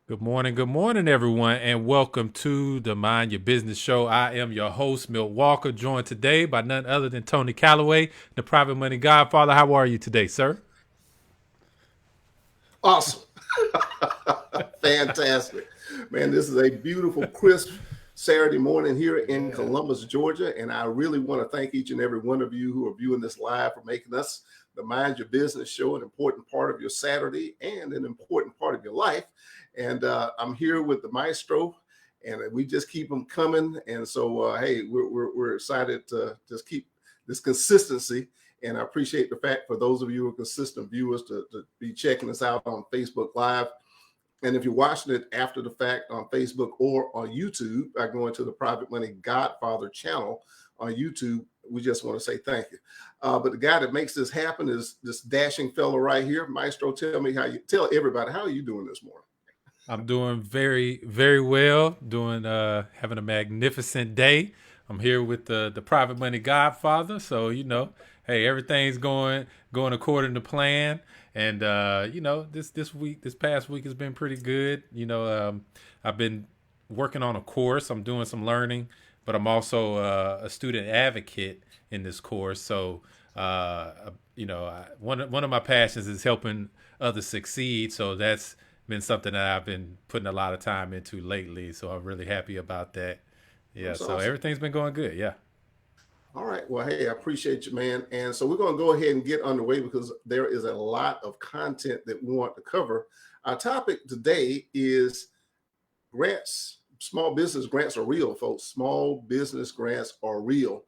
Good morning, everyone, and welcome to the Mind Your Business Show. I am your host, Milt Walker, joined today by none other than Tony Calloway, the Private Money Godfather. How are you today, sir? Awesome. Fantastic. Man, this is a beautiful, crisp Saturday morning here in Columbus, Georgia. And I really want to thank each and every one of you who are viewing this live for making us the Mind Your Business Show an important part of your Saturday and an important part of your life. And I'm here with the maestro, and we just keep them coming. And so, hey, we're excited to just keep this consistency. And I appreciate the fact for those of you who are consistent viewers to be checking us out on Facebook Live. And if you're watching it after the fact on Facebook or on YouTube by going to the Private Money Godfather channel on YouTube, we just want to say thank you. But the guy that makes this happen is this dashing fellow right here. Maestro, tell everybody, how are you doing this morning? I'm doing very, very well. Having a magnificent day. I'm here with the Private Money Godfather. So, hey, everything's going according to plan. And this past week has been pretty good. I've been working on a course. I'm doing some learning, but I'm also a student advocate in this course. So, one of my passions is helping others succeed. So that's been something that I've been putting a lot of time into lately. So I'm really happy about that. Yeah. That's So awesome. everything's been going good. Yeah. All right. Well, hey, I appreciate you, man. And so we're going to go ahead and get underway because there is a lot of content that we want to cover. Our topic today is grants. Small business grants are real, folks. Small business grants are real.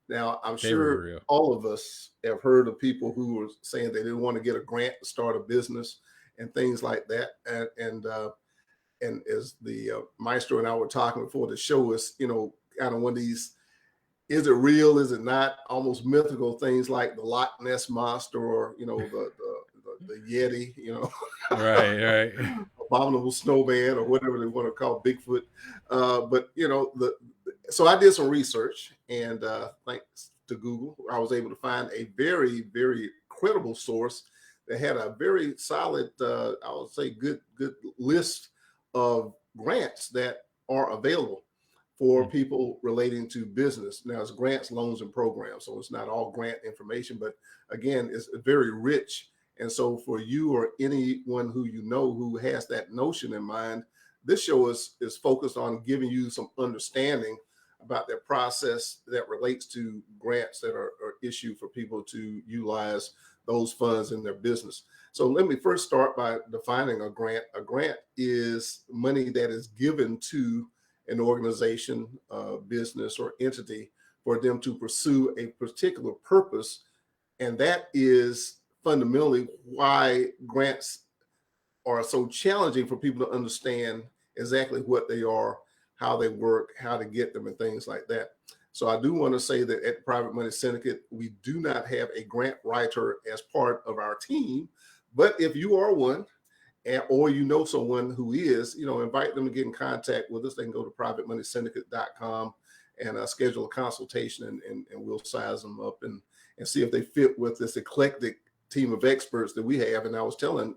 Now, I'm sure Real. all of us have heard of people who were saying they didn't want to get a grant to start a business and things like that. And as the maestro and I were talking before the show, is kind of one of these, is it real? Is it not? Almost mythical things like the Loch Ness monster, or the Yeti, Right. abominable snowman, or whatever they want to call Bigfoot. But so I did some research, and thanks to Google, I was able to find a very, very credible source that had a very solid, I would say, good list of grants that are available for people relating to business. Now, it's grants, loans, and programs, so it's not all grant information, but again, it's very rich. And so for you or anyone who who has that notion in mind, this show is focused on giving you some understanding about that process that relates to grants that are issued for people to utilize those funds in their business. So let me first start by defining a grant. A grant is money that is given to an organization, business, or entity for them to pursue a particular purpose. And that is fundamentally why grants are so challenging for people to understand exactly what they are, how they work, how to get them, and things like that. So I do want to say that at Private Money Syndicate, we do not have a grant writer as part of our team. But if you are one, or someone who is, invite them to get in contact with us. They can go to privatemoneysyndicate.com and schedule a consultation, and we'll size them up and see if they fit with this eclectic team of experts that we have. And I was telling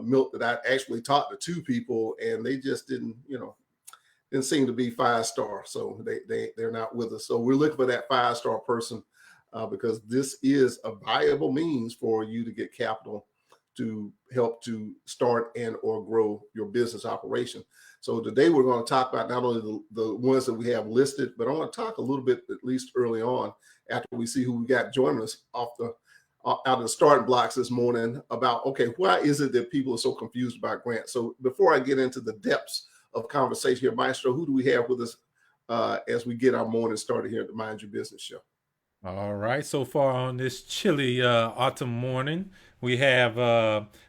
Milt that I actually talked to two people, and they just didn't seem to be 5-star. So they're not with us. So we're looking for that 5-star person because this is a viable means for you to get capital to help to start and or grow your business operation. So today we're going to talk about not only the ones that we have listed, but I want to talk a little bit, at least early on, after we see who we got joining us out of the starting blocks this morning, about, okay, why is it that people are so confused about grants? So before I get into the depths of conversation here, Maestro, who do we have with us as we get our morning started here at the Mind Your Business Show? All right. So far on this chilly autumn morning, we have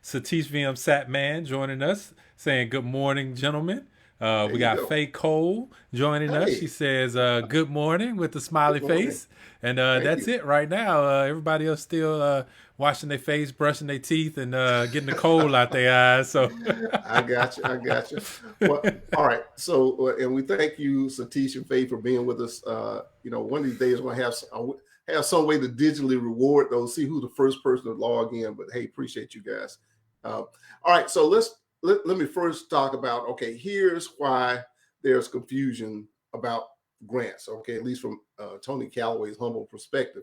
Satish VM Satman joining us, saying good morning, gentlemen. We got Faye Cole joining us. She says good morning with the smiley face. And that's it right now. Everybody else still washing their face, brushing their teeth, and getting the cold out their eyes. So I got you. Well, all right. So, and we thank you, Satish and Faye, for being with us. One of these days we're going to have some way to digitally reward those, see who the first person to log in. But hey, appreciate you guys. All right. So let's let me first talk about, okay, here's why there's confusion about grants, okay, at least from Tony Calloway's humble perspective.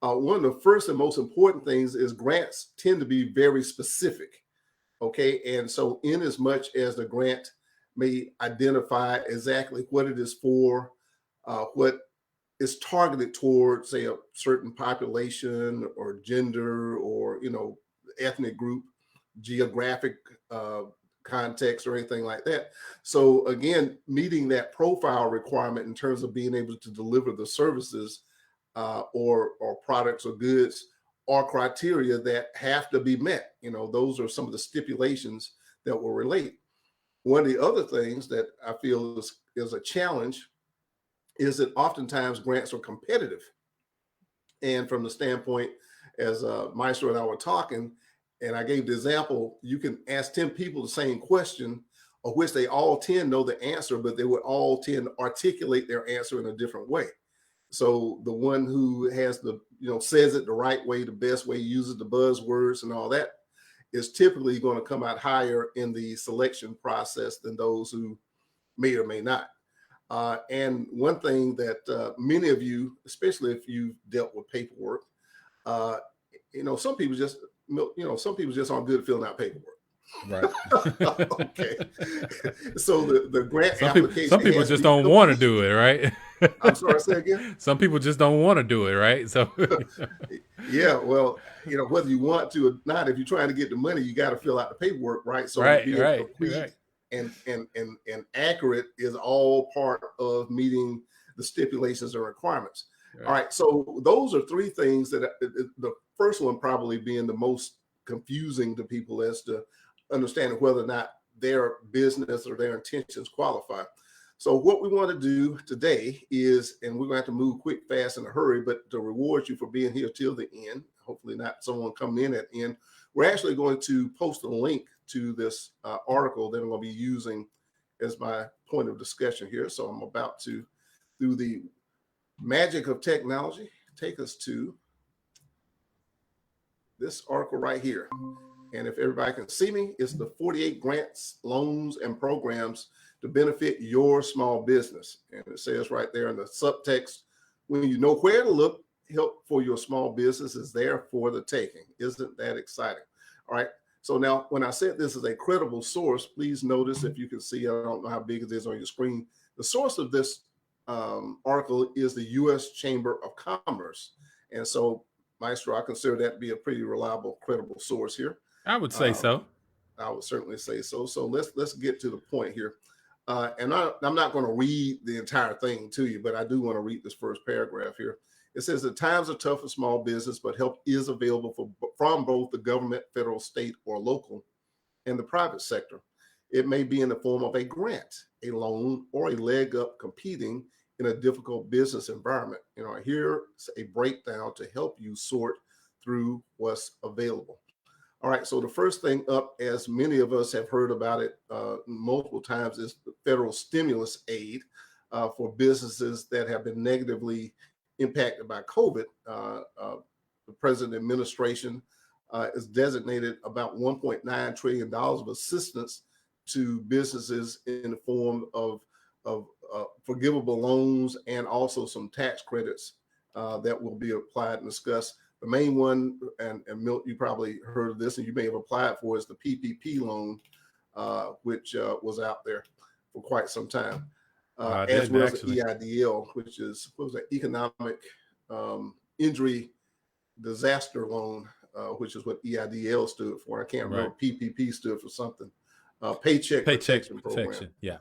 One of the first and most important things is grants tend to be very specific, okay? And so in as much as the grant may identify exactly what it is for, what is targeted toward, say, a certain population or gender or, ethnic group, geographic context or anything like that. So again, meeting that profile requirement in terms of being able to deliver the services or products or goods are criteria that have to be met. Those are some of the stipulations that will relate. One of the other things that I feel is a challenge is that oftentimes grants are competitive. And from the standpoint, as Maestro and I were talking, and I gave the example, you can ask 10 people the same question, of which they all 10 know the answer, but they would all 10 articulate their answer in a different way. So the one who has says it the right way, the best way, uses the buzzwords and all that, is typically going to come out higher in the selection process than those who may or may not. And one thing that many of you, especially if you've dealt with paperwork, some people just aren't good at filling out paperwork. Right. Okay. So the grant application. Some people just don't want to do it, right? I'm sorry, say again. Some people just don't want to do it, right? So yeah, well, whether you want to or not, if you're trying to get the money, you got to fill out the paperwork, right? So being complete and accurate is all part of meeting the stipulations and requirements. Right. All right, so those are three things that the first one probably being the most confusing to people as to understanding whether or not their business or their intentions qualify. So what we want to do today is, and we're going to have to move quick, fast, in a hurry, but to reward you for being here till the end, hopefully not someone coming in at the end, we're actually going to post a link to this article that I'm going to be using as my point of discussion here. So I'm about to, through the magic of technology, take us to this article right here. And if everybody can see me, it's the 48 grants, loans, and programs to benefit your small business. And it says right there in the subtext, when you know where to look, help for your small business is there for the taking. Isn't that exciting? All right. So now, when I said this is a credible source, please notice, if you can see, I don't know how big it is on your screen, the source of this article is the U.S. Chamber of Commerce. And so, Maestro, I consider that to be a pretty reliable, credible source here. I would say so. I would certainly say so. So let's get to the point here. And I'm not going to read the entire thing to you, but I do want to read this first paragraph here. It says that times are tough for small business, but help is available from both the government, federal, state, or local, and the private sector. It may be in the form of a grant, a loan, or a leg up competing in a difficult business environment. Here's a breakdown to help you sort through what's available. All right, so the first thing up, as many of us have heard about it multiple times, is the federal stimulus aid for businesses that have been negatively impacted by COVID. The president administration has designated about $1.9 trillion of assistance to businesses in the form of forgivable loans and also some tax credits that will be applied and discussed. The main one, and Milt, you probably heard of this and you may have applied for, is the PPP loan, which was out there for quite some time. As well as the EIDL, which is, what was that, Economic Injury Disaster Loan, which is what EIDL stood for. I can't remember. PPP stood for something. Paycheck Protection Program. Yeah.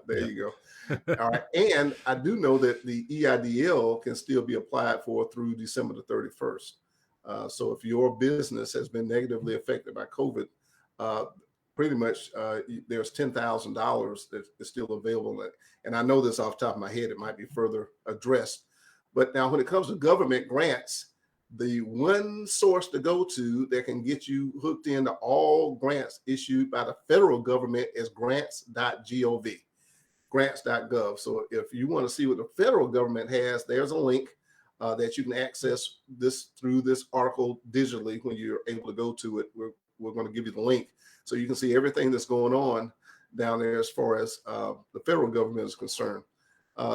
There you go. All right. And I do know that the EIDL can still be applied for through December the 31st. So if your business has been negatively affected by COVID, pretty much there's $10,000 that is still available. And I know this off the top of my head, it might be further addressed. But now when it comes to government grants, the one source to go to that can get you hooked into all grants issued by the federal government is grants.gov, grants.gov. So if you want to see what the federal government has, there's a link that you can access this through this article digitally when you're able to go to it. We're we're going to give you the link so you can see everything that's going on down there as far as the federal government is concerned.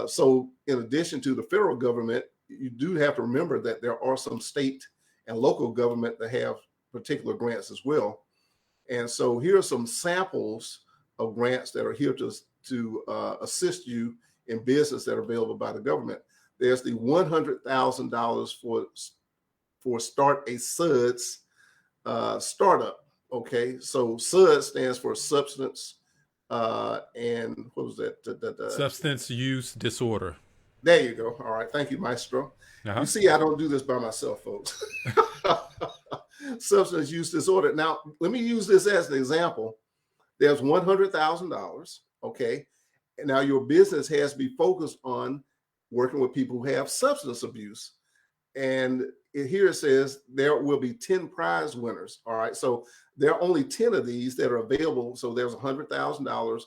So in addition to the federal government, you do have to remember that there are some state and local government that have particular grants as well. And so here are some samples of grants that are here to assist you in business that are available by the government. There's the $100,000 for Start a SUDS startup. Okay, so SUDS stands for substance and what was that? Substance use disorder. There you go. All right, thank you, Maestro. You see, I don't do this by myself, folks. Substance use disorder. Now, let me use this as an example. There's $100,000. Okay, and now your business has to be focused on working with people who have substance abuse. And here it says there will be 10 prize winners. All right. So there are only 10 of these that are available. So there's $100,000,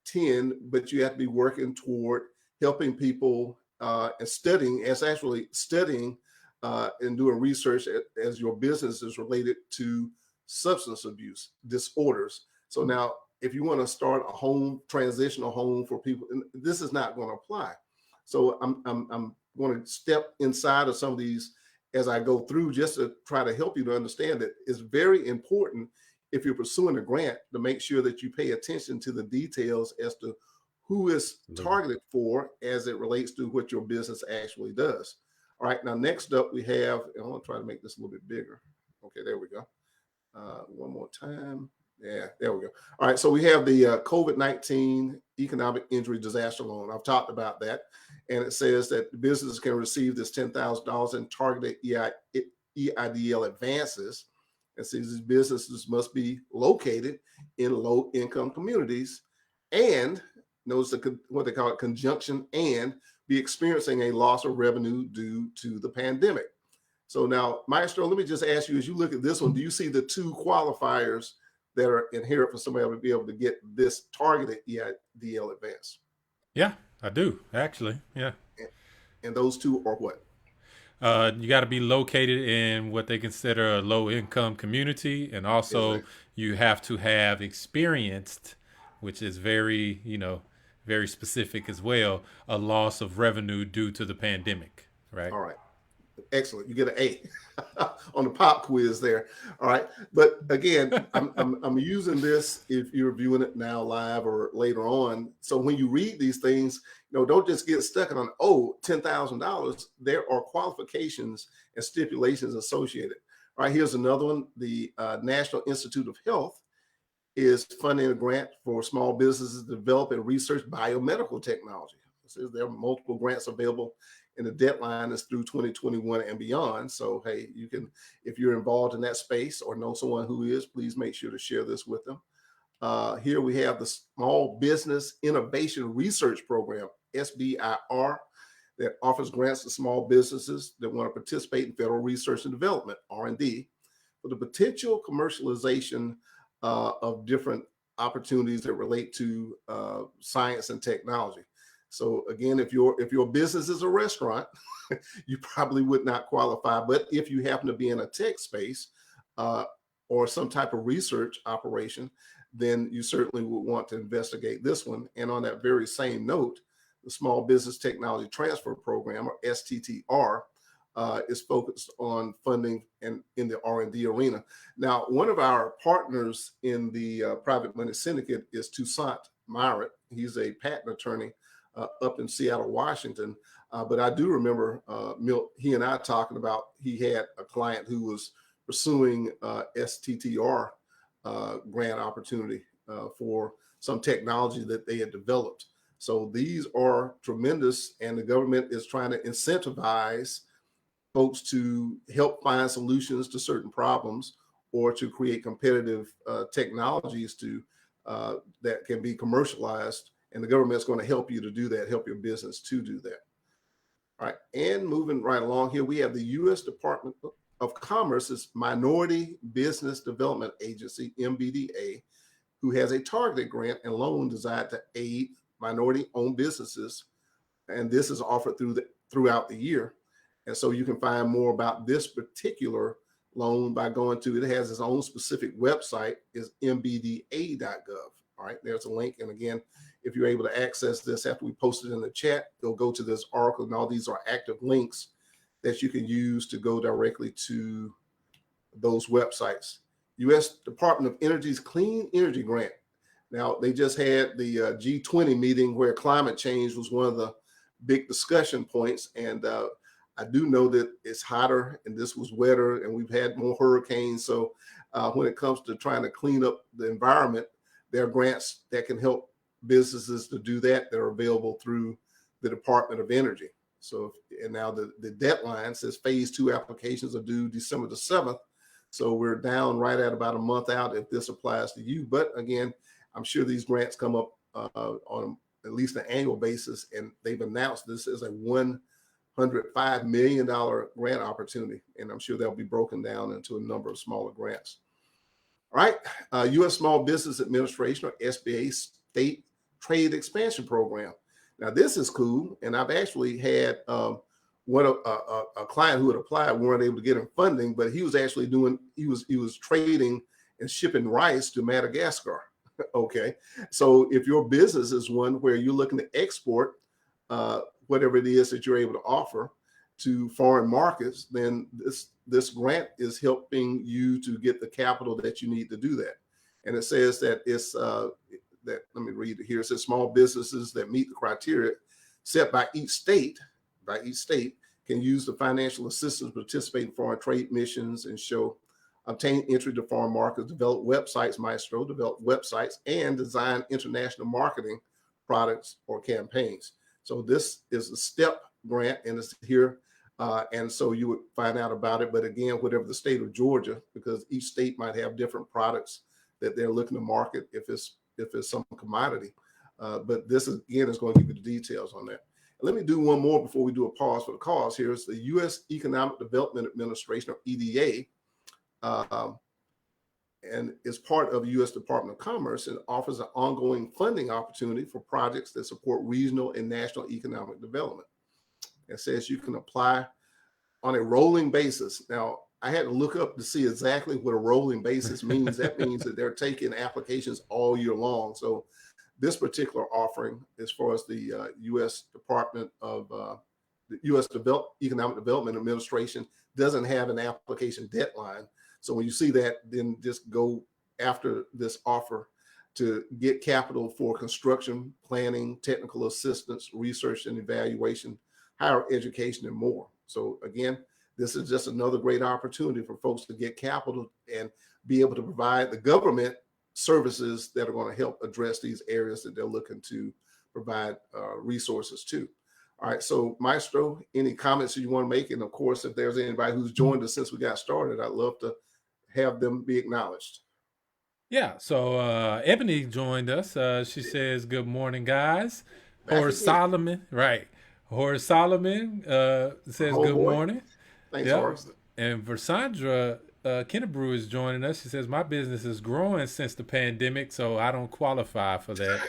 10, but you have to be working toward helping people and studying and doing research as your business is related to substance abuse disorders. So now, if you want to start a transitional home for people, this is not going to apply. So I'm going to step inside of some of these as I go through, just to try to help you to understand that it's very important if you're pursuing a grant to make sure that you pay attention to the details as to who is targeted for as it relates to what your business actually does. All right, now next up we have, and I want to try to make this a little bit bigger. Okay, there we go. One more time. Yeah, there we go. All right, so we have the COVID-19 economic injury disaster loan. I've talked about that, and it says that businesses can receive this $10,000 in targeted EIDL advances. It says these businesses must be located in low-income communities, and notice what they call it, conjunction, and be experiencing a loss of revenue due to the pandemic. So now, Maestro, let me just ask you, as you look at this one, do you see the two qualifiers that are inherent for somebody to be able to get this targeted EIDL advance? Yeah, I do, actually. Yeah. And those two are what? You got to be located in what they consider a low income community. And also you have to have experienced, which is very, very specific as well, a loss of revenue due to the pandemic. Right. All right. Excellent. You get an A on the pop quiz there. All right. But again, I'm using this if you're viewing it now live or later on. So when you read these things, don't just get stuck on, $10,000. There are qualifications and stipulations associated. All right. Here's another one. The National Institute of Health is funding a grant for small businesses to develop and research biomedical technology. It says there are multiple grants available, and the deadline is through 2021 and beyond. So, hey, you can, if you're involved in that space or know someone who is, please make sure to share this with them. Here we have the Small Business Innovation Research Program, SBIR, that offers grants to small businesses that want to participate in federal research and development, R&D, for the potential commercialization of different opportunities that relate to science and technology. So again, if your business is a restaurant, you probably would not qualify. But if you happen to be in a tech space or some type of research operation, then you certainly would want to investigate this one. And on that very same note, the Small Business Technology Transfer Program, or STTR, is focused on funding in the R&D arena. Now, one of our partners in the Private Money Syndicate is Toussaint Myritt. He's a patent attorney up in Seattle, Washington. But I do remember Milt, he and I talking about, he had a client who was pursuing STTR grant opportunity for some technology that they had developed. So these are tremendous, and the government is trying to incentivize folks to help find solutions to certain problems or to create competitive technologies that can be commercialized. And the government's going to help you to do that, help your business to do that. All right. And moving right along here, we have the U.S. Department of Commerce's Minority Business Development Agency, MBDA, who has a targeted grant and loan designed to aid minority-owned businesses. And this is offered throughout the year. And so you can find more about this particular loan by going to, it has its own specific website, is mbda.gov. All right, there's a link. And again, if you're able to access this after we post it in the chat, you'll go to this article, and all these are active links that you can use to go directly to those websites. U.S. Department of Energy's Clean Energy Grant. Now, they just had the G20 meeting where climate change was one of the big discussion points. And I do know that it's hotter and this was wetter and we've had more hurricanes. So when it comes to trying to clean up the environment, there are grants that can help businesses to do that are available through the Department of Energy. So, and now the deadline says phase 2 applications are due December the 7th. So we're down right at about a month out if this applies to you. But again, I'm sure these grants come up on at least an annual basis, and they've announced this is a $105 million grant opportunity, and I'm sure they'll be broken down into a number of smaller grants. All right, U.S. Small Business Administration, or SBA, State Trade Expansion Program. Now, this is cool, and I've actually had a client who had applied, weren't able to get him funding, but he was actually he was trading and shipping rice to Madagascar. Okay, so if your business is one where you're looking to export whatever it is that you're able to offer to foreign markets, then this grant is helping you to get the capital that you need to do that. And it says that it's let me read it here. It says small businesses that meet the criteria set by each state can use the financial assistance to participate in foreign trade missions and obtain entry to foreign markets, develop websites, and design international marketing products or campaigns. So this is a STEP grant, and it's here. And so you would find out about it. But again, whatever the state of Georgia, because each state might have different products that they're looking to market if it's some commodity. But this is going to give you the details on that. Let me do one more before we do a pause for the cause. Here is the U.S. Economic Development Administration, or EDA, and is part of the U.S. Department of Commerce, and offers an ongoing funding opportunity for projects that support regional and national economic development. It says you can apply on a rolling basis. Now, I had to look up to see exactly what a rolling basis means. That means that they're taking applications all year long. So this particular offering, as far as the U.S. Department of the U.S. Economic Development Administration, doesn't have an application deadline. So when you see that, then just go after this offer to get capital for construction, planning, technical assistance, research and evaluation, higher education, and more. So again, this is just another great opportunity for folks to get capital and be able to provide the government services that are going to help address these areas that they're looking to provide resources to. All right, so Maestro, any comments that you want to make? And of course, if there's anybody who's joined us since we got started, I'd love to have them be acknowledged. Yeah, so Ebony joined us. She says, "Good morning, guys." Horace Solomon, right? Horace Solomon says, "Good morning." Thanks, Horace. And Versandra Kennebrew is joining us. She says, "My business is growing since the pandemic, so I don't qualify for that."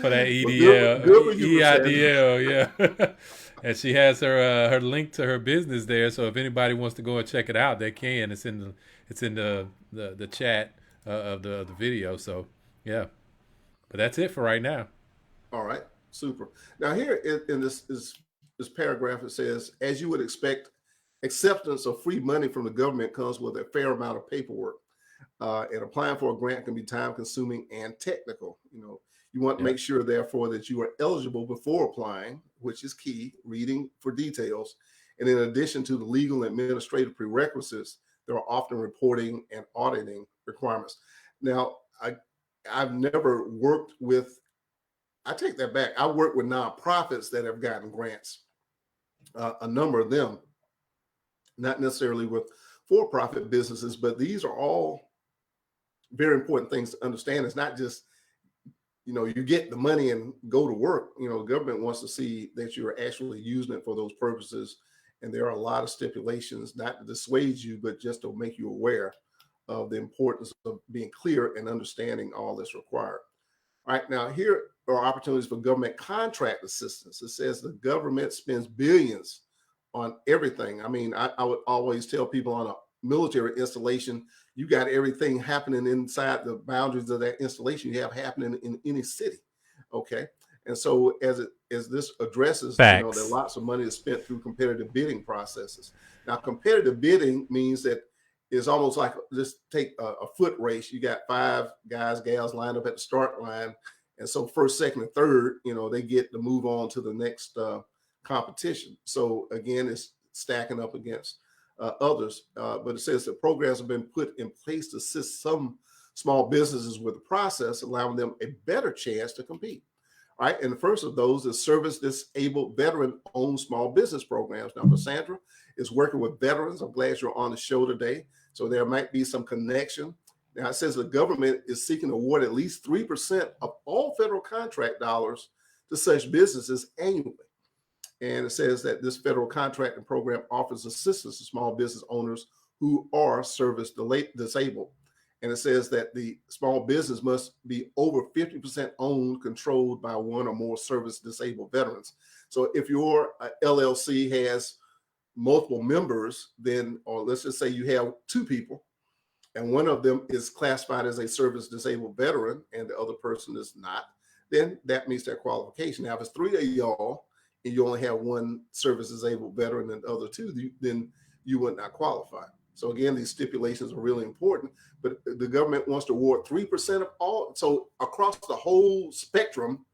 For that EDL, well, EIDL, yeah. And she has her link to her business there. So if anybody wants to go and check it out, they can. It's in the chat of the video. So yeah, but that's it for right now. All right, super. Now here in this paragraph, it says, as you would expect, acceptance of free money from the government comes with a fair amount of paperwork, and applying for a grant can be time-consuming and technical. You want to make sure, therefore, that you are eligible before applying, which is key, reading for details. And in addition to the legal and administrative prerequisites, there are often reporting and auditing requirements. Now, I've never worked with, I take that back. I work with nonprofits that have gotten grants, a number of them, not necessarily with for-profit businesses, but these are all very important things to understand. It's not just, you get the money and go to work. The government wants to see that you're actually using it for those purposes. And there are a lot of stipulations, not to dissuade you, but just to make you aware of the importance of being clear and understanding all that's required. All right, now here are opportunities for government contract assistance. It says the government spends billions on everything. I mean, I would always tell people on a military installation, you got everything happening inside the boundaries of that installation you have happening in any city. Okay. And so as this addresses, there are Facts. lots of money is spent through competitive bidding processes. Now, competitive bidding means that it's almost like, just take a foot race. You got 5 guys, gals lined up at the start line. And so first, second, and third, they get to move on to the next competition. So again, it's stacking up against others. But it says that programs have been put in place to assist some small businesses with the process, allowing them a better chance to compete. All right. And the first of those is service disabled veteran owned small business programs. Now, Cassandra is working with veterans. I'm glad you're on the show today. So there might be some connection. Now, it says the government is seeking to award at least 3% of all federal contract dollars to such businesses annually. And it says that this federal contracting program offers assistance to small business owners who are service disabled. And it says that the small business must be over 50% owned, controlled by one or more service disabled veterans. So if your LLC has multiple members, then, or let's just say you have 2 people, and one of them is classified as a service disabled veteran and the other person is not, then that meets that qualification. Now, if it's 3 of y'all and you only have 1 service disabled veteran and the other 2, then you would not qualify. So again, these stipulations are really important, but the government wants to award 3% of all. So across the whole spectrum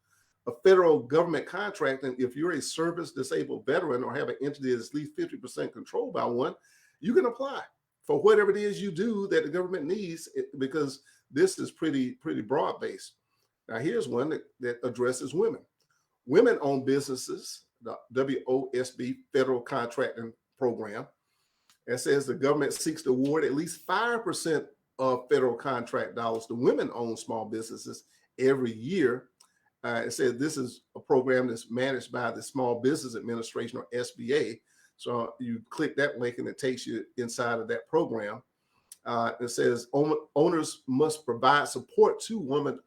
of federal government contracting, if you're a service disabled veteran or have an entity that's at least 50% controlled by one, you can apply for whatever it is you do that the government needs, because this is pretty broad based. Now, here's one that addresses women. Women-owned businesses, the WOSB federal contracting program. It says the government seeks to award at least 5% of federal contract dollars to women-owned small businesses every year. It says this is a program that's managed by the Small Business Administration, or SBA. So you click that link and it takes you inside of that program. It says owners must provide support to women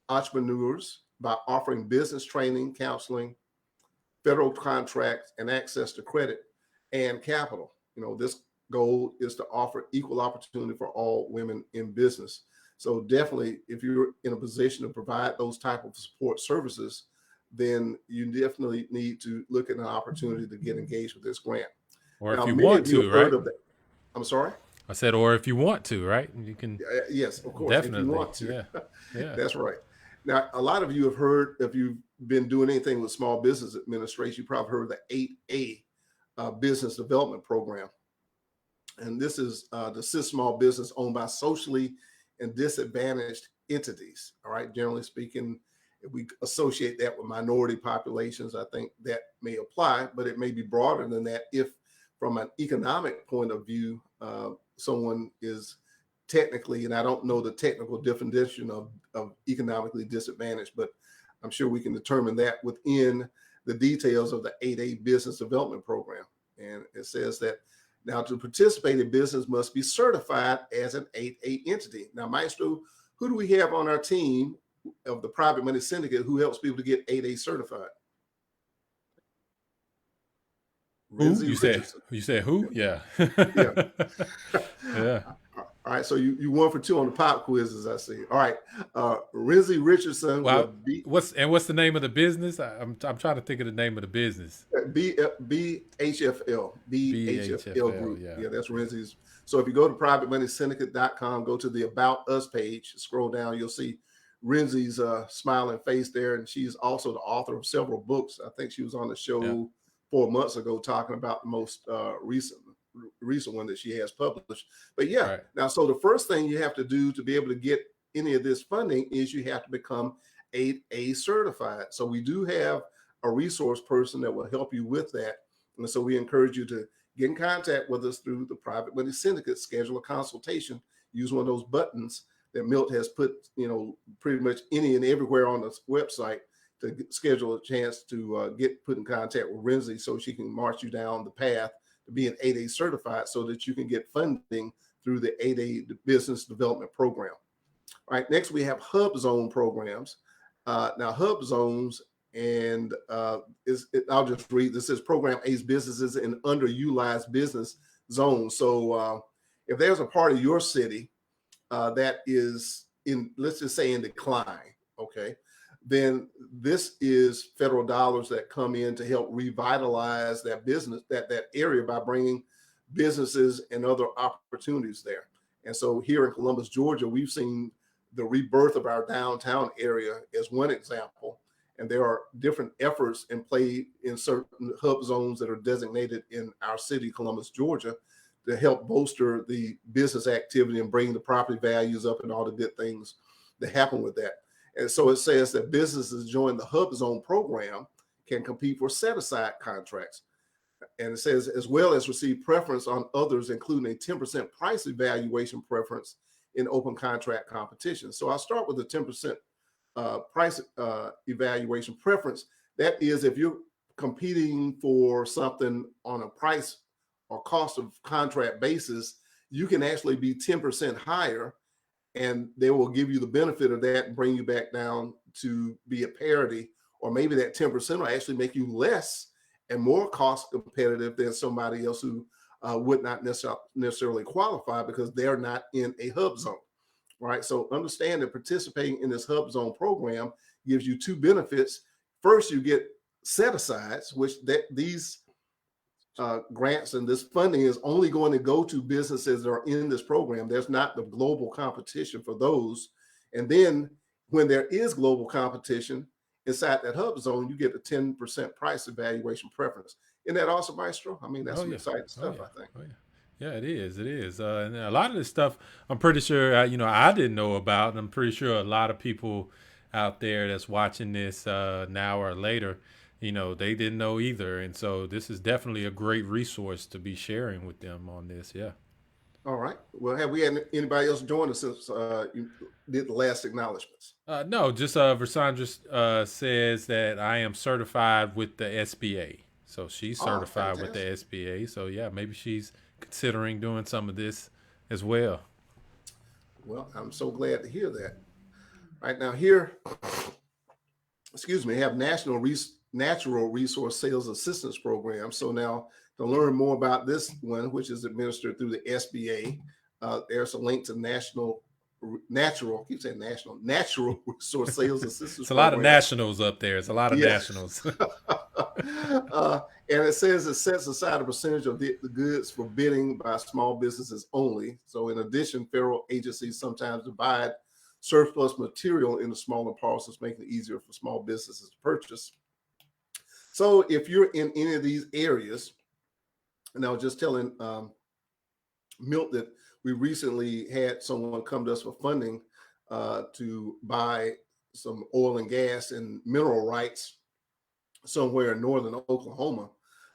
entrepreneurs by offering business training, counseling, federal contracts, and access to credit and capital. This goal is to offer equal opportunity for all women in business. So definitely, if you're in a position to provide those type of support services, then you definitely need to look at an opportunity to get engaged with this grant. Or Now, if you many want of you to, have right? heard of that. I'm sorry? I said, or if you want to, right? You can. Yes, of course, Definitely. if you want to. Yeah. That's right. Now, a lot of you have heard, if you've been doing anything with Small Business Administration, you probably heard of the 8A Business Development Program. And this is to assist small business owned by socially and disadvantaged entities. All right. Generally speaking, if we associate that with minority populations, I think that may apply, but it may be broader than that if, from an economic point of view, someone is technically, and I don't know the technical definition of economically disadvantaged, but I'm sure we can determine that within the details of the 8A Business Development Program. And it says that now, to participate in business must be certified as an 8A entity. Now, Maestro, who do we have on our team of the Private Money Syndicate who helps people to get 8A certified? Who? You said who? Yeah. Yeah. Yeah. All right, so you 1 for 2 on the pop quizzes, I see. All right, Renzi Richardson. Well, what's the name of the business? I'm trying to think of the name of the business. BHFL Group. Yeah, that's Renzi's. So if you go to privatemoneysyndicate.com, go to the About Us page, scroll down, you'll see Renzi's smiling face there, and she's also the author of several books. I think she was on the show 4 months ago talking about the most recent one that she has published. But now, so the first thing you have to do to be able to get any of this funding is you have to become 8A certified. So we do have a resource person that will help you with that. And so we encourage you to get in contact with us through the Private Money Syndicate, schedule a consultation, use one of those buttons that Milt has put, pretty much any and everywhere on the website to schedule a chance to get put in contact with Renzi so she can march you down the path to being 8A certified so that you can get funding through the 8A Business Development Program. All right, next we have Hubzone Programs. Now, Hubzones And I'll just read. This says program aids businesses in underutilized business zones. So if there's a part of your city that is in, let's just say, in decline, okay, then this is federal dollars that come in to help revitalize that business, that area, by bringing businesses and other opportunities there. And so here in Columbus, Georgia, we've seen the rebirth of our downtown area as one example. And there are different efforts in play in certain hub zones that are designated in our city, Columbus, Georgia, to help bolster the business activity and bring the property values up and all the good things that happen with that. And so it says that businesses join the Hubzone program can compete for set-aside contracts. And it says, as well as receive preference on others, including a 10% price evaluation preference in open contract competition. So I'll start with the 10% price evaluation preference. That is, if you're competing for something on a price or cost of contract basis, you can actually be 10% higher, and they will give you the benefit of that and bring you back down to be at parity, or maybe that 10% will actually make you less and more cost competitive than somebody else who would not necessarily qualify because they're not in a hub zone, right? So understand that participating in this hub zone program gives you two benefits. First, you get set-asides, which these grants and this funding is only going to go to businesses that are in this program. There's not the global competition for those. And then when there is global competition inside that hub zone, you get a 10% price evaluation preference. Isn't that awesome, Maestro? I mean, that's some exciting stuff, I think. Oh, yeah. Yeah, it is. It is. And a lot of this stuff, I'm pretty sure, I didn't know about. And I'm pretty sure a lot of people out there that's watching this now or later, they didn't know either. And so this is definitely a great resource to be sharing with them on this. Yeah. All right. Well, have we had anybody else join us since you did the last acknowledgments? No, just Versandra says that I am certified with the SBA. So she's certified with the SBA. So yeah, maybe she's considering doing some of this as well. Well, I'm so glad to hear that. Right now here, have Natural Resource Sales Assistance Program. So now to learn more about this one, which is administered through the SBA, there's a link to Natural Resource Sales Assistance It's a lot of nationals up there. It's a lot of nationals. And it says it sets aside a percentage of the goods for bidding by small businesses only. So in addition, federal agencies sometimes divide surplus material into smaller parcels, making it easier for small businesses to purchase. So if you're in any of these areas, and I was just telling Milt that we recently had someone come to us for funding to buy some oil and gas and mineral rights somewhere in northern Oklahoma.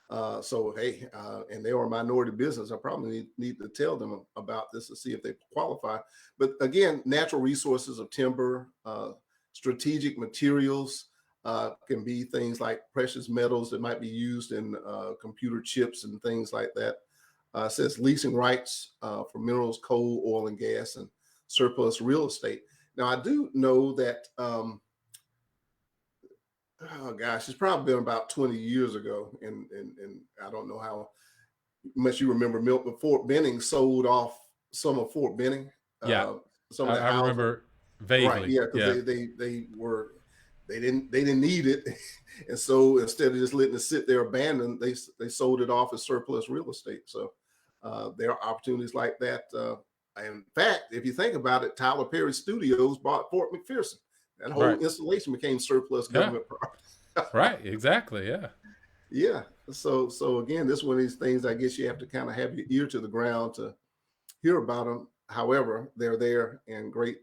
And they are a minority business. I probably need to tell them about this to see if they qualify. But again, natural resources of timber, strategic materials, can be things like precious metals that might be used in computer chips and things like that. It says leasing rights for minerals, coal, oil, and gas, and surplus real estate. Now, I do know that, it's probably been about 20 years ago, and I don't know how much you remember, Milt, but Fort Benning sold off some of Fort Benning. Some of I remember vaguely. Right, yeah, because they didn't need it, and so instead of just letting it sit there abandoned, they sold it off as surplus real estate. So there are opportunities like that. In fact, if you think about it, Tyler Perry Studios bought Fort McPherson. That whole installation became surplus government property. Right, exactly, yeah. Yeah. So again, this is one of these things I guess you have to kind of have your ear to the ground to hear about them. However, they're there and great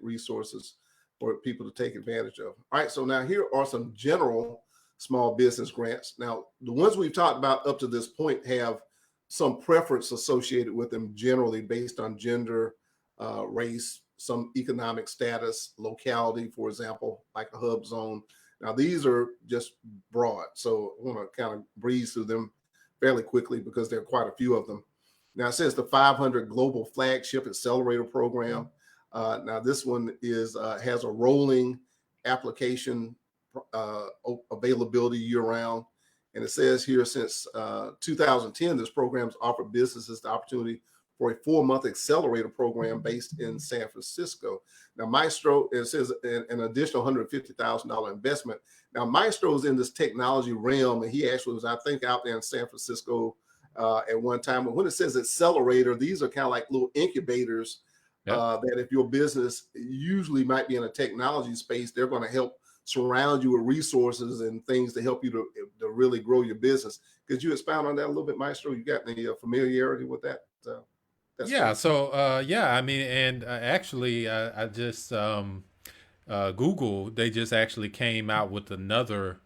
resources for people to take advantage of. All right, so now here are some general small business grants. Now, the ones we've talked about up to this point have some preference associated with them generally based on gender, race, some economic status, locality, for example, like a hub zone. Now, these are just broad, so I want to kind of breeze through them fairly quickly because there are quite a few of them. Now, it says the 500 Global Flagship Accelerator Program. Now, this one has a rolling application availability year round. And it says here since 2010, this program's offered businesses the opportunity for a 4-month accelerator program based in San Francisco. Now, Maestro, it says an additional $150,000 investment. Now, Maestro is in this technology realm, and he actually was, I think, out there in San Francisco at one time. But when it says accelerator, these are kind of like little incubators that if your business usually might be in a technology space, they're going to help surround you with resources and things to help you to really grow your business. Could you expound on that a little bit, Maestro? You got any familiarity with that? Yeah. So, yeah, I mean, and actually, I just Google. They just actually came out with another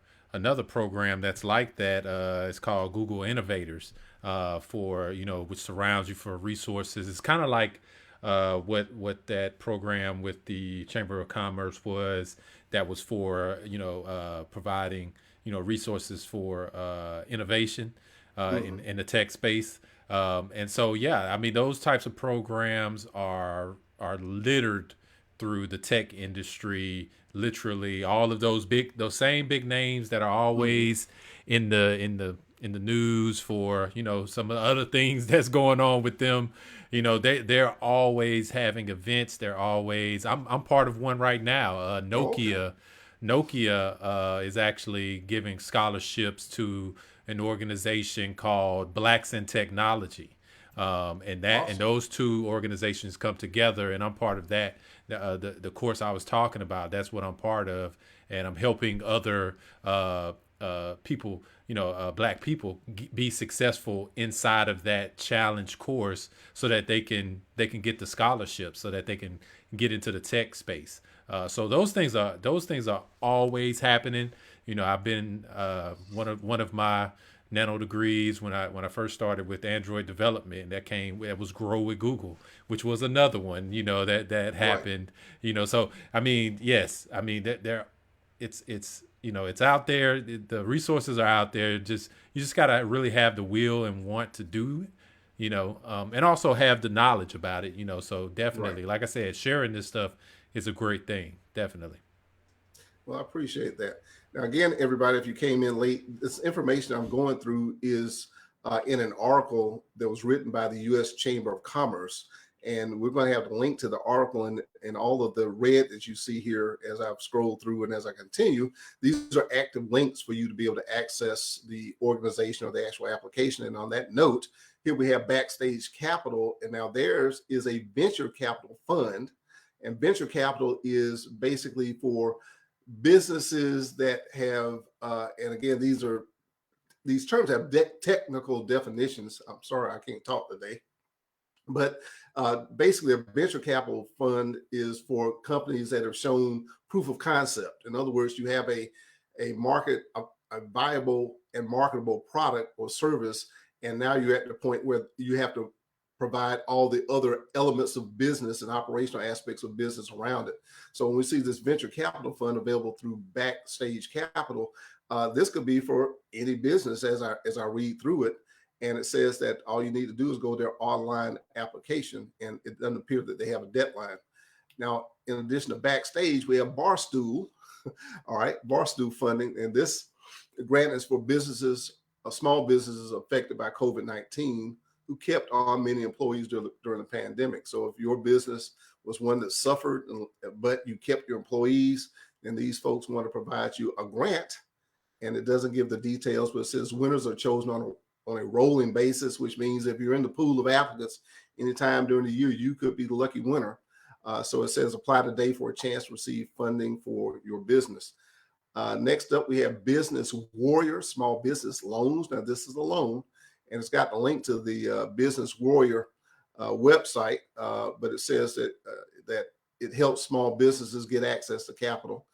program that's like that. It's called Google Innovators, for which surrounds you for resources. It's kind of like what that program with the Chamber of Commerce was. That was for providing resources for innovation in the tech space. And so, yeah, I mean, those types of programs are littered through the tech industry. Literally, all of those same big names that are always in the news for some of the other things that's going on with them. They're always having events. They're always. I'm part of one right now. Nokia is actually giving scholarships to an organization called Blacks in Technology, and those two organizations come together, and I'm part of that. The course I was talking about, that's what I'm part of, and I'm helping other people, Black people, be successful inside of that challenge course, so that they can get the scholarship, so that they can get into the tech space. So those things are always happening. I've been one of my nano degrees when I first started with Android development. That was Grow with Google, which was another one. That happened. Right. So I mean, yes, I mean that it's out there. The resources are out there. You just gotta really have the will and want to do it. And also have the knowledge about it. So definitely, like I said, sharing this stuff is a great thing. Definitely. Well, I appreciate that. Now, again, everybody, if you came in late, this information I'm going through is in an article that was written by the U.S. Chamber of Commerce. And we're going to have the link to the article and all of the red that you see here as I've scrolled through and as I continue. These are active links for you to be able to access the organization or the actual application. And on that note, here we have Backstage Capital. And now theirs is a venture capital fund. And venture capital is basically for businesses that have, and again, these terms have technical definitions. I'm sorry, I can't talk today. But basically, a venture capital fund is for companies that have shown proof of concept. In other words, you have a viable and marketable product or service, and now you're at the point where you have to provide all the other elements of business and operational aspects of business around it. So when we see this venture capital fund available through Backstage Capital, this could be for any business as I read through it. And it says that all you need to do is go to their online application, and it doesn't appear that they have a deadline. Now, in addition to Backstage, we have Barstool. All right, Barstool funding. And this grant is for businesses, small businesses affected by COVID-19, who kept on many employees during the pandemic. So if your business was one that suffered, but you kept your employees, then these folks want to provide you a grant. And it doesn't give the details, but it says winners are chosen on a rolling basis, which means if you're in the pool of applicants anytime during the year, you could be the lucky winner. So it says apply today for a chance to receive funding for your business. Next up, we have Business Warrior Small Business Loans. Now, this is a loan, and it's got the link to the Business Warrior website, but it says that it helps small businesses get access to capital.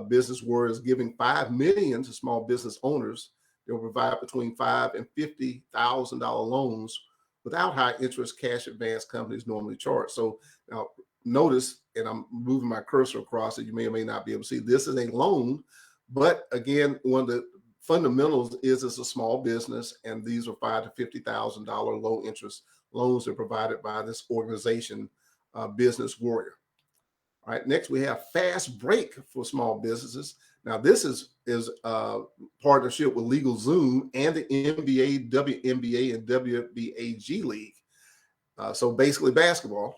Business Warrior is giving $5 million to small business owners. They'll provide between $5,000 and $50,000 loans without high interest cash advance companies normally charge. So now notice, and I'm moving my cursor across it, you may or may not be able to see, this is a loan, but again, one of the fundamentals is it's a small business, and these are $5,000 to $50,000 low interest loans that are provided by this organization, Business Warrior. All right, next we have Fast Break for small businesses. Now, this is partnership with LegalZoom and the NBA, WNBA, and WBAG League. So basically basketball.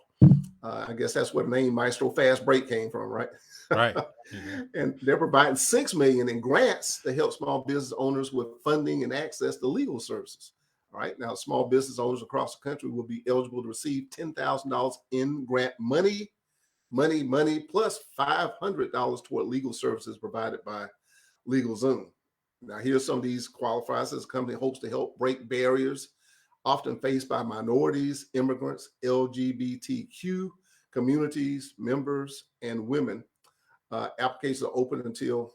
I guess that's where the name Maestro Fast Break came from, right? Right. Yeah. And they're providing $6 million in grants to help small business owners with funding and access to legal services. All right. Now, small business owners across the country will be eligible to receive $10,000 in grant money, plus $500 toward legal services provided by LegalZoom. Now, here's some of these qualifiers. This company hopes to help break barriers often faced by minorities, immigrants, LGBTQ communities, members, and women. Applications are open until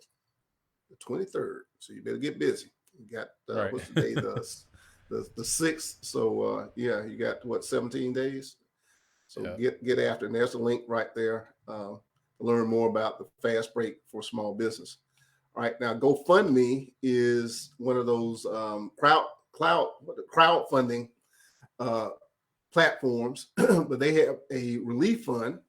the 23rd, so you better get busy. You got Right. what's the day? The 6th. So yeah, you got what, 17 days. So Yeah. get after it. And there's a link right there to learn more about the fast break for small business. All right, now GoFundMe is one of those crowdfunding platforms, but they have a relief fund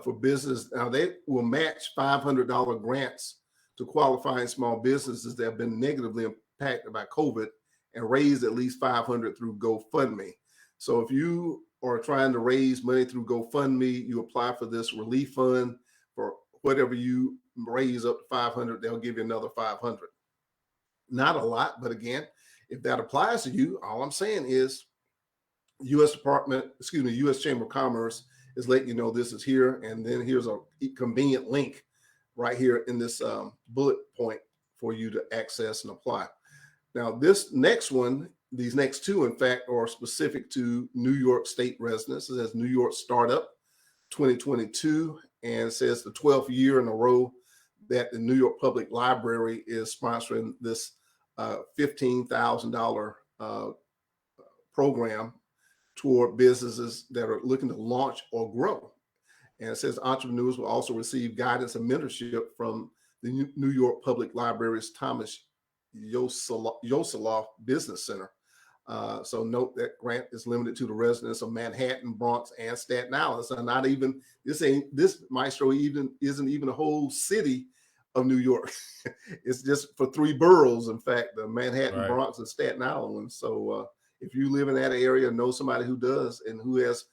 for business. Now they will match $500 grants to qualifying small businesses that have been negatively impacted by COVID and raise at least $500 through GoFundMe. So if you are trying to raise money through GoFundMe, you apply for this relief fund. For whatever you raise up to $500, they'll give you another $500. Not a lot, but again, if that applies to you, all I'm saying is U.S. Chamber of Commerce is letting you know this is here, and then here's a convenient link right here in this bullet point for you to access and apply. Now, this next one, these next two, in fact, are specific to New York State residents. It says New York Startup 2022, and it says the 12th year in a row that the New York Public Library is sponsoring this $15,000 program toward businesses that are looking to launch or grow. And it says entrepreneurs will also receive guidance and mentorship from the New York Public Library's Thomas Yosoloff Business Center. So note that grant is limited to the residents of Manhattan, Bronx, and Staten Island. So not even this Maestro isn't even a whole city of New York. It's just for 3 boroughs, in fact, the Manhattan, Right. Bronx, and Staten Island one. So if you live in that area and know somebody who does and who has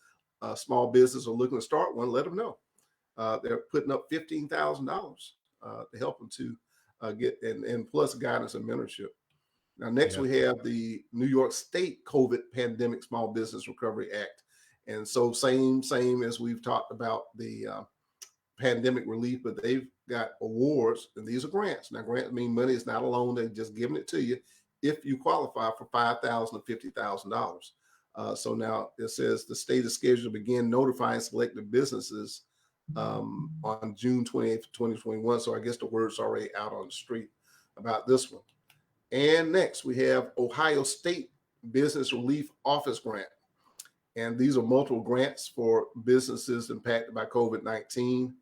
a small business or looking to start one, let them know. They're putting up $15,000 to help them to get and plus guidance and mentorship. Now, next we have the New York State COVID Pandemic Small Business Recovery Act. And so same as we've talked about the pandemic relief, but they've got awards, and these are grants. Now, grants mean money. It's not a loan. They're just giving it to you if you qualify for $5,000 to $50,000. So now it says the state is scheduled to begin notifying selected businesses on June 28th, 2021. So I guess the word's already out on the street about this one. And next we have Ohio State Business Relief Office Grant. And these are multiple grants for businesses impacted by COVID-19.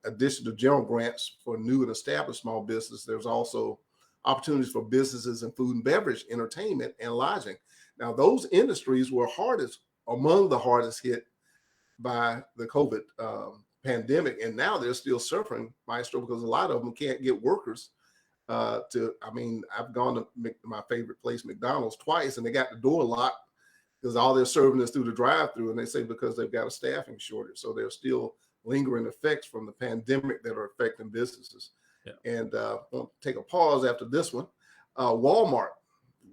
Addition to general grants for new and established small business, there's also opportunities for businesses in food and beverage, entertainment, and lodging. Now, those industries were among the hardest hit by the COVID pandemic, and now they're still suffering, Maestro, because a lot of them can't get workers I've gone to my favorite place, McDonald's, twice, and they got the door locked because all they're serving is through the drive-through, and they say because they've got a staffing shortage. So there's still lingering effects from the pandemic that are affecting businesses. Yeah. And I'll take a pause after this one. Walmart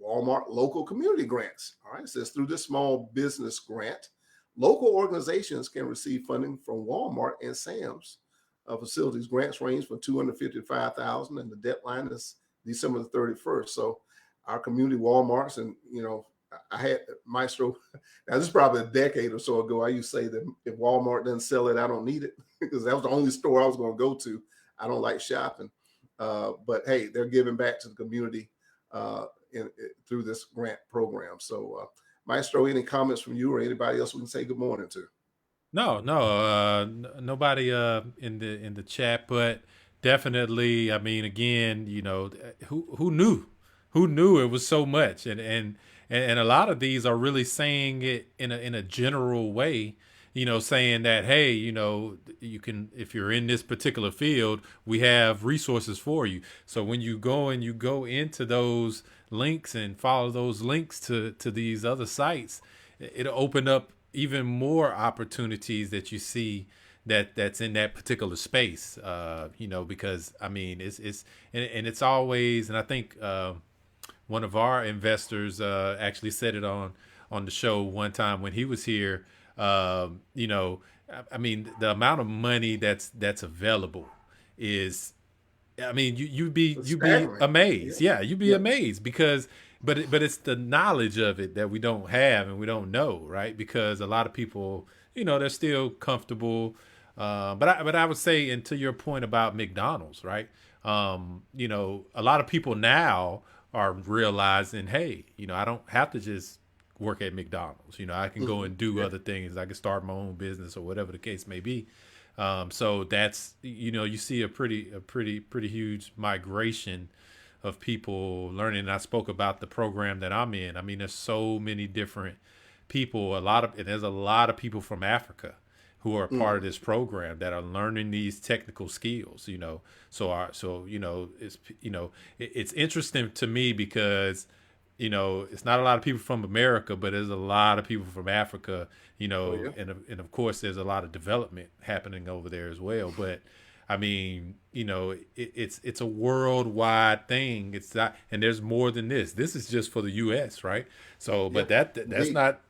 local community grants. All right, it says through this small business grant, local organizations can receive funding from Walmart and Sam's facilities. Grants range from $250,000 to $5,000, and the deadline is December the 31st. So our community Walmarts, and I had Maestro. Now this is probably a decade or so ago. I used to say that if Walmart doesn't sell it, I don't need it, because that was the only store I was going to go to. I don't like shopping, but hey, they're giving back to the community through this grant program. So, Maestro, any comments from you or anybody else we can say good morning to? No, nobody in the chat, but definitely. I mean, again, who knew? Who knew it was so much? And a lot of these are really saying it in a general way. saying that, hey, you can, if you're in this particular field, we have resources for you. So when you go into those links and follow those links to these other sites, it'll open up even more opportunities that you see that's in that particular space. Because I mean, it's and it's always, and I think one of our investors actually said it on the show one time when he was here. I mean, the amount of money that's available is, I mean, you'd be Staggering. amazed. Yeah. Yeah, you'd be Yeah. amazed because, but it's the knowledge of it that we don't have and we don't know, right? Because a lot of people, they're still comfortable. But I would say, and to your point about McDonald's, right? A lot of people now are realizing, hey, I don't have to just work at McDonald's. I can go and do Yeah. other things. I can start my own business or whatever the case may be. So that's, you see a pretty huge migration of people learning. And I spoke about the program that I'm in. I mean, there's so many different people, and there's a lot of people from Africa who are part of this program that are learning these technical skills, it's interesting to me because it's not a lot of people from America, but there's a lot of people from Africa, Oh yeah. and of course there's a lot of development happening over there as well. But I mean, it's a worldwide thing. It's not, and there's more than this. This is just for the U.S., right? So, Yeah. but that's Indeed. not,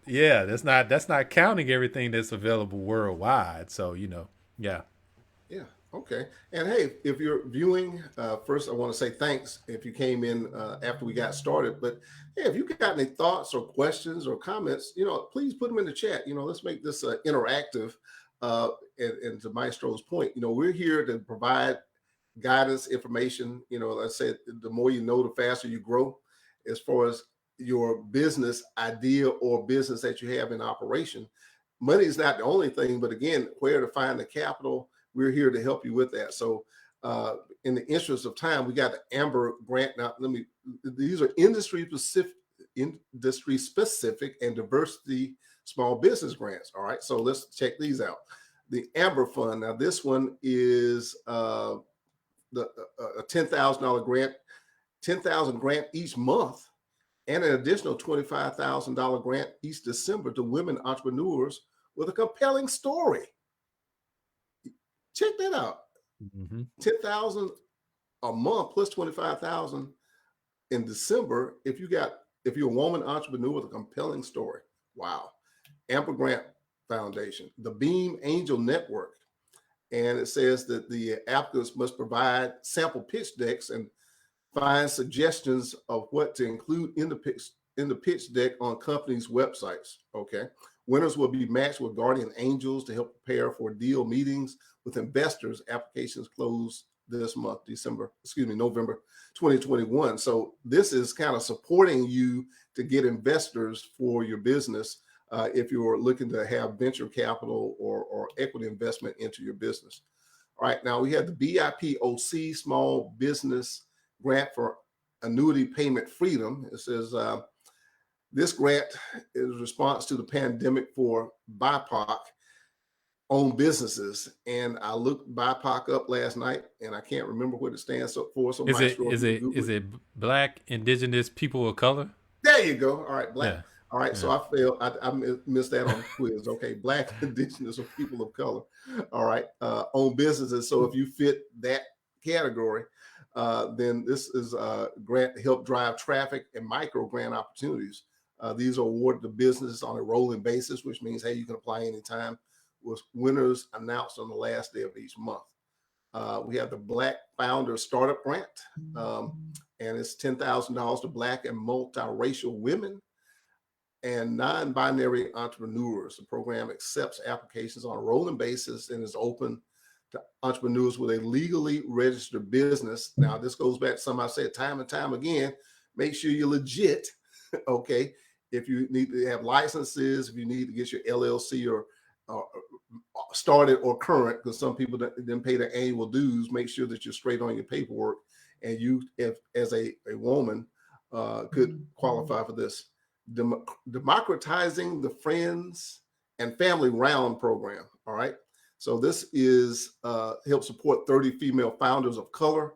that's not counting everything that's available worldwide. So, yeah. Yeah. Okay. And hey, if you're viewing, first I want to say thanks if you came in after we got started. But hey, if you got any thoughts or questions or comments, please put them in the chat. Let's make this interactive. And to Maestro's point, we're here to provide guidance, information. Like I said, the more you know, the faster you grow. As far as your business idea or business that you have in operation, money is not the only thing. But again, where to find the capital, we're here to help you with that. So, in the interest of time, we got the Amber grant. Now, these are industry specific and diversity small business grants. All right. So let's check these out. The Amber Fund. Now, this one is a $10,000 grant, 10,000 grant each month, and an additional $25,000 grant each December to women entrepreneurs with a compelling story. Check that out. Mm-hmm. 10,000 a month plus 25,000 in December if you're a woman entrepreneur with a compelling story. Wow. Amber Grant Foundation, the Beam Angel Network. And it says that the applicants must provide sample pitch decks and find suggestions of what to include in the pitch deck on companies' websites. Okay. Winners will be matched with guardian angels to help prepare for deal meetings with investors. Applications close this month, November 2021. So this is kind of supporting you to get investors for your business if you're looking to have venture capital or equity investment into your business. All right, now we have the BIPOC Small Business Grant for Annuity Payment Freedom. It says this grant is a response to the pandemic for BIPOC owned businesses. And I looked BIPOC up last night, and I can't remember what it stands for. So Is it Maestro, if is you can it Google is it. it Black Indigenous People of Color? There you go. All right, Black. Yeah, All right, yeah. so I failed. I missed that on the quiz. Okay, Black, Indigenous, or people of color. All right, own businesses. So if you fit that category, then this is a grant to help drive traffic and micro grant opportunities. These are awarded to businesses on a rolling basis, which means, hey, you can apply anytime, with winners announced on the last day of each month. We have the Black Founder Startup Grant, and it's $10,000 to Black and multiracial women and non-binary entrepreneurs. The program accepts applications on a rolling basis and is open to entrepreneurs with a legally registered business. Now, this goes back to something I said time and time again. Make sure you're legit, okay? If you need to have licenses, if you need to get your LLC or started or current, because some people didn't pay their annual dues, make sure that you're straight on your paperwork, and you, if as a woman, could qualify for this. Democratizing the Friends and Family Round program. All right. So this is help support 30 female founders of color.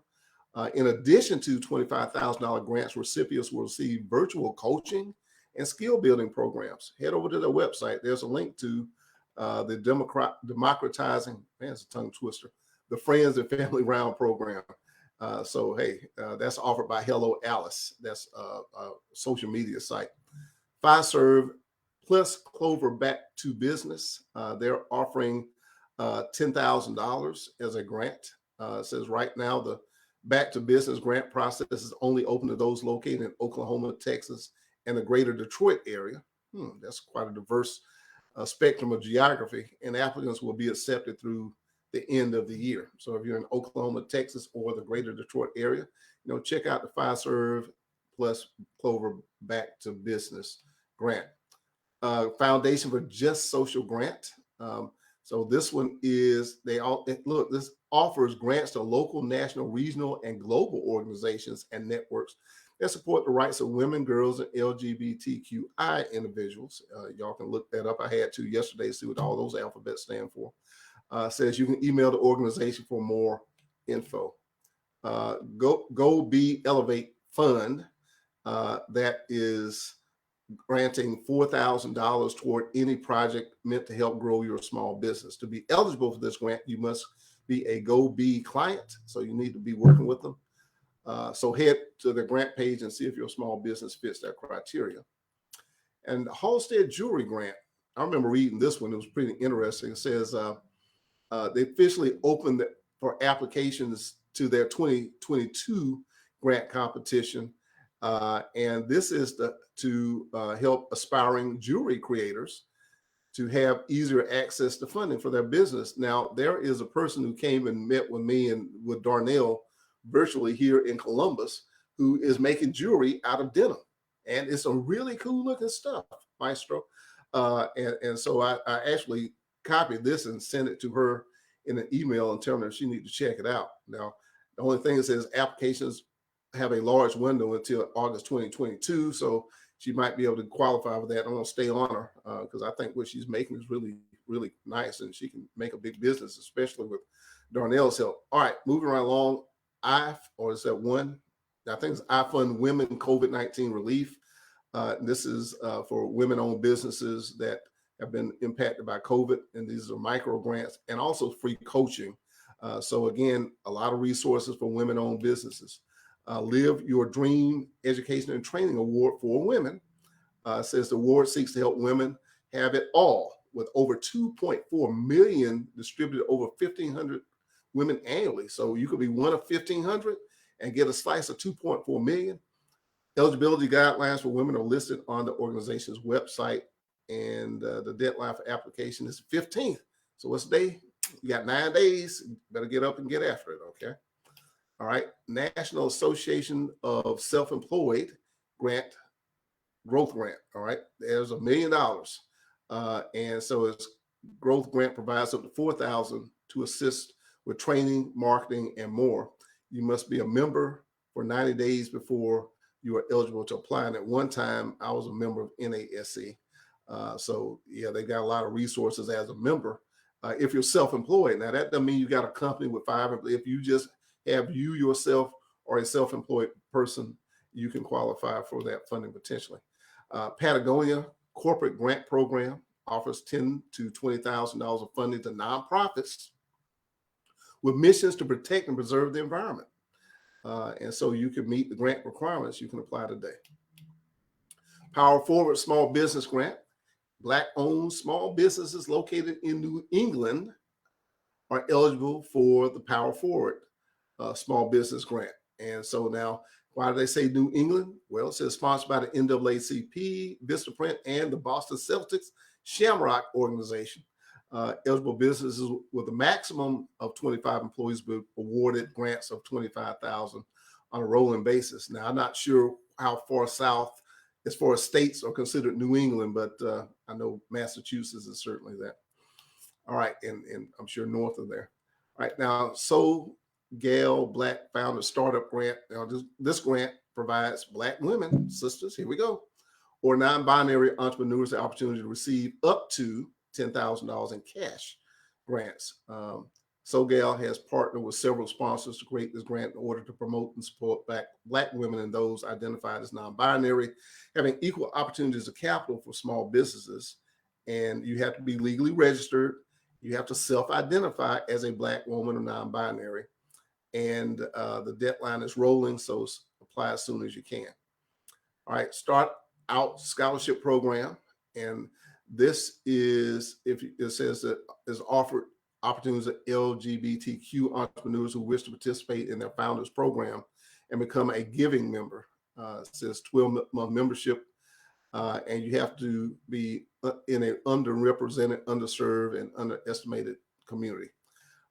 In addition to $25,000 grants, recipients will receive virtual coaching and skill building programs. Head over to their website. There's a link to the democratizing, man, it's a tongue twister, the Friends and Family Round program. So, hey, that's offered by Hello Alice. That's a social media site. Fiserv plus Clover Back to Business. They're offering $10,000 as a grant. It says right now the Back to Business grant process is only open to those located in Oklahoma, Texas, and the greater Detroit area. That's quite a diverse spectrum of geography, and applicants will be accepted through the end of the year. So if you're in Oklahoma, Texas, or the greater Detroit area, check out the Fiserv plus Clover Back to Business grant. Foundation for Just Social grant. So this one is, this offers grants to local, national, regional, and global organizations and networks that support the rights of women, girls, and LGBTQI individuals. Y'all can look that up. I had to yesterday to see what all those alphabets stand for. Says you can email the organization for more info. Go Be Elevate Fund. That is granting $4,000 toward any project meant to help grow your small business. To be eligible for this grant, you must be a Go Be client, so you need to be working with them. So head to the grant page and see if your small business fits that criteria. And the Halstead Jewelry Grant, I remember reading this one. It was pretty interesting. It says they officially opened for applications to their 2022 grant competition. And this is to help aspiring jewelry creators to have easier access to funding for their business. Now, there is a person who came and met with me and with Darnell virtually here in Columbus who is making jewelry out of denim. And it's some really cool looking stuff, Maestro. And so I actually copied this and sent it to her in an email and telling her she needs to check it out. Now, the only thing it says applications have a large window until August 2022. So she might be able to qualify for that. I'm going to stay on her because I think what she's making is really, really nice, and she can make a big business, especially with Darnell's help. All right, moving right along. I think it's I Fund Women COVID-19 Relief. This is for women-owned businesses that have been impacted by COVID, and these are micro grants and also free coaching. So again, a lot of resources for women-owned businesses. Live Your Dream Education and Training Award for Women. Says the award seeks to help women have it all, with over 2.4 million distributed over 1,500 women annually. So you could be one of 1,500 and get a slice of 2.4 million. Eligibility guidelines for women are listed on the organization's website, and the deadline for application is 15th. So what's the day? You got 9 days. Better get up and get after it, okay? All right, National Association of Self-Employed growth grant. All right, there's $1 million, and so its growth grant provides up to $4,000 to assist with training, marketing, and more. You must be a member for 90 days before you are eligible to apply. And at one time, I was a member of NASC. So yeah, they got a lot of resources as a member. If you're self-employed, now that doesn't mean you got a company with 5 employees. If you just have you yourself or a self-employed person, you can qualify for that funding potentially. Patagonia Corporate Grant Program offers $10,000 to $20,000 of funding to nonprofits with missions to protect and preserve the environment. And so you can meet the grant requirements. You can apply today. Power Forward Small Business Grant. Black-owned small businesses located in New England are eligible for the Power Forward Small Business Grant. And so now, why do they say New England? Well, it says sponsored by the NAACP, Vistaprint, and the Boston Celtics Shamrock organization. Eligible businesses with a maximum of 25 employees will be awarded grants of $25,000 on a rolling basis. Now, I'm not sure how far south as far as states are considered New England, but I know Massachusetts is certainly that. All right, and I'm sure north of there. All right, now, Gal Black Founder Startup Grant. Now, this grant provides Black women, sisters, here we go, or non-binary entrepreneurs the opportunity to receive up to $10,000 in cash grants. SoGal has partnered with several sponsors to create this grant in order to promote and support Black women and those identified as non-binary, having equal opportunities of capital for small businesses. And you have to be legally registered. You have to self-identify as a Black woman or non-binary. And the deadline is rolling, so apply as soon as you can. All right, Start Out Scholarship Program. And this is, it says that is offered opportunities for LGBTQ entrepreneurs who wish to participate in their founders program and become a giving member. It says 12-month membership, and you have to be in an underrepresented, underserved, and underestimated community.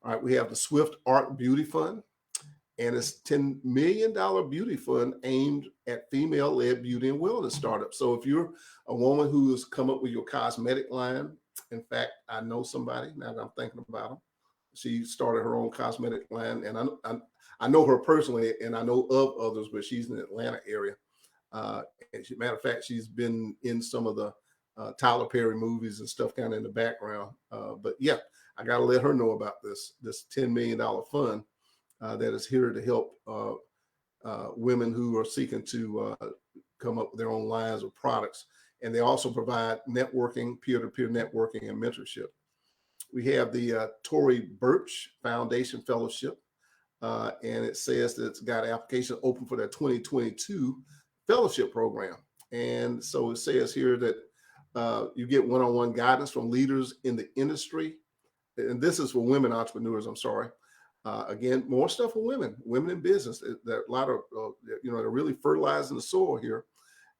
All right, we have the Swift Art Beauty Fund, and it's $10 million beauty fund aimed at female-led beauty and wellness startups. So if you're a woman who's come up with your cosmetic line, in fact, I know somebody, now that I'm thinking about them, she started her own cosmetic line, and I know her personally, and I know of others, but she's in the Atlanta area. And matter of fact, she's been in some of the Tyler Perry movies and stuff kind of in the background. But yeah, I got to let her know about this $10 million fund that is here to help women who are seeking to come up with their own lines of products. And they also provide networking, peer-to-peer networking, and mentorship. We have the Tory Burch Foundation Fellowship, and it says that it's got an application open for their 2022 fellowship program. And so it says here that you get one-on-one guidance from leaders in the industry. And this is for women entrepreneurs, I'm sorry. Again, more stuff for women in business. There are a lot of, they're really fertilizing the soil here.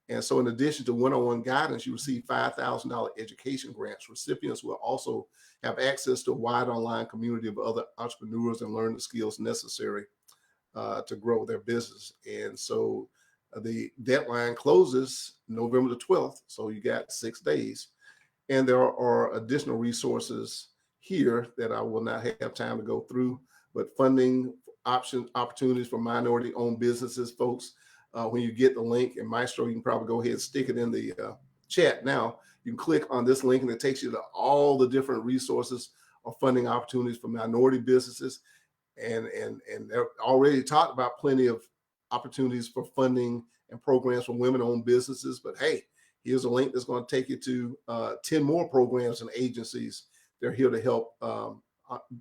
And so in addition to one-on-one guidance, you receive $5,000 education grants. Recipients will also have access to a wide online community of other entrepreneurs and learn the skills necessary to grow their business. And so the deadline closes November the 12th. So you got 6 days. And there are additional resources here that I will not have time to go through, but funding opportunities for minority-owned businesses, folks. When you get the link, and Maestro, you can probably go ahead and stick it in the chat now. You can click on this link, and it takes you to all the different resources or funding opportunities for minority businesses. And they're already talked about plenty of opportunities for funding and programs for women-owned businesses. But hey, here's a link that's going to take you to 10 more programs and agencies. They're here to help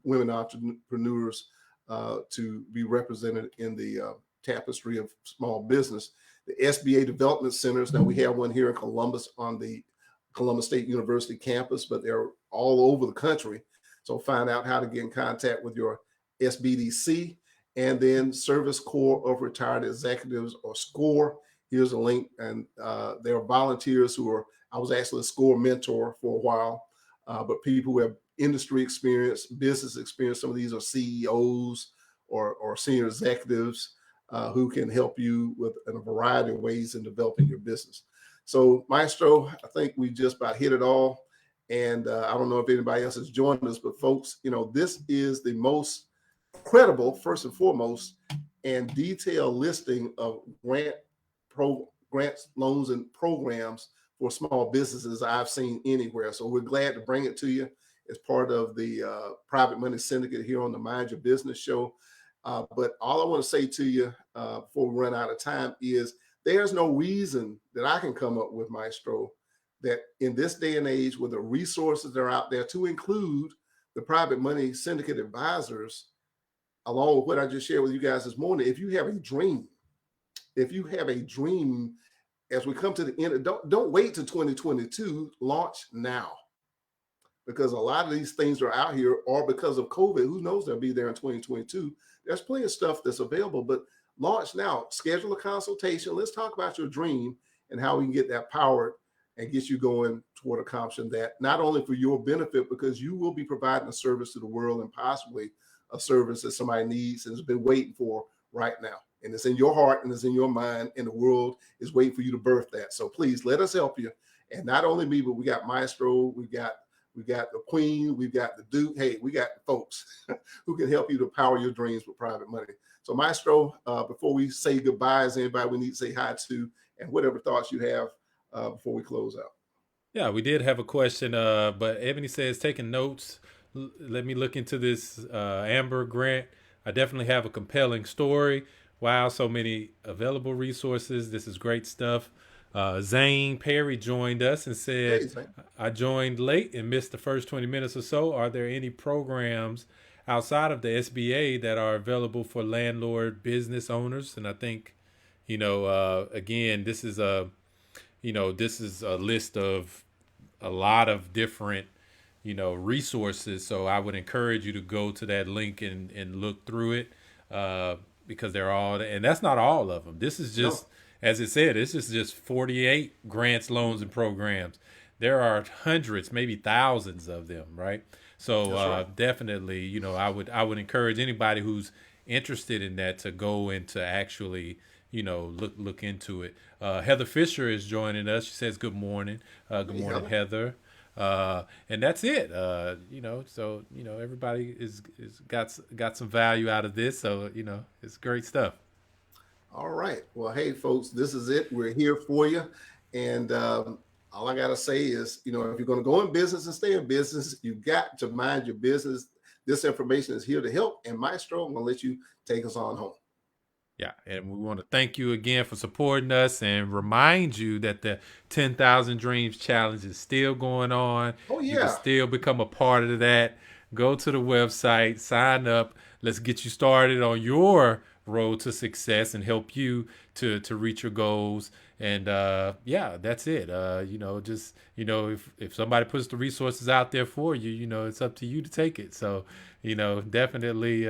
women entrepreneurs to be represented in the tapestry of small business. The SBA development centers, now we have one here in Columbus on the Columbus State University campus, but they're all over the country. So find out how to get in contact with your SBDC. And then Service Corps of Retired Executives, or SCORE. Here's a link. And there are volunteers I was actually a SCORE mentor for a while, but people who have industry experience, business experience. Some of these are CEOs or senior executives who can help you with in a variety of ways in developing your business. So Maestro, I think we just about hit it all. And I don't know if anybody else has joined us, but folks, this is the most credible, first and foremost, and detailed listing of grants, loans, and programs for small businesses I've seen anywhere. So we're glad to bring it to you as part of the Private Money Syndicate here on the Mind Your Business show. But all I want to say to you before we run out of time is there's no reason that I can come up with, Maestro, that in this day and age with the resources that are out there, to include the Private Money Syndicate advisors, along with what I just shared with you guys this morning, if you have a dream, as we come to the end, don't wait till 2022, launch now. Because a lot of these things are out here, or because of COVID, who knows, they'll be there in 2022. There's plenty of stuff that's available, but launch now. Schedule a consultation. Let's talk about your dream and how we can get that powered and get you going toward accomplishing that, not only for your benefit, because you will be providing a service to the world, and possibly a service that somebody needs and has been waiting for right now. And it's in your heart and it's in your mind, and the world is waiting for you to birth that. So please let us help you. And not only me, but we got Maestro, we got the Queen, we've got the Duke. Hey, we got folks who can help you to power your dreams with private money. So Maestro, before we say goodbye, is anybody we need to say hi to, and whatever thoughts you have before we close out? Yeah, we did have a question, but Ebony says taking notes. Let me look into this Amber grant. I definitely have a compelling story. Wow, so many available resources. This is great stuff. Zane Perry joined us and said, Hey, Zane. I joined late and missed the first 20 minutes or so. Are there any programs outside of the SBA that are available for landlord business owners? And I think, again, this is a list of a lot of different resources, so I would encourage you to go to that link and look through it, because they're all, and that's not all of them. This is just, No, as it said, this is just 48 grants, loans, and programs. There are hundreds, maybe thousands of them, right? So that's right. definitely, I would encourage anybody who's interested in that to go and to actually look into it. Heather Fisher is joining us. She says good morning. Good Hey, morning, Heather. Heather. And that's it. So everybody is got some value out of this. So it's great stuff. All right. Well, hey, folks, this is it. We're here for you. And all I got to say is, if you're going to go in business and stay in business, you got to mind your business. This information is here to help. And Maestro, I'm going to let you take us on home. Yeah, and we want to thank you again for supporting us and remind you that the 10,000 Dreams Challenge is still going on. Oh, You can yeah. still become a part of that. Go to the website, sign up. Let's get you started on your road to success and help you to reach your goals. And yeah, that's it. Just if somebody puts the resources out there for you, it's up to you to take it. So, definitely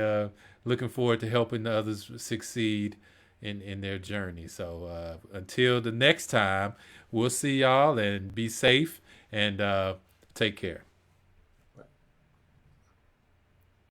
looking forward to helping others succeed in their journey. So until the next time, we'll see y'all and be safe and take care.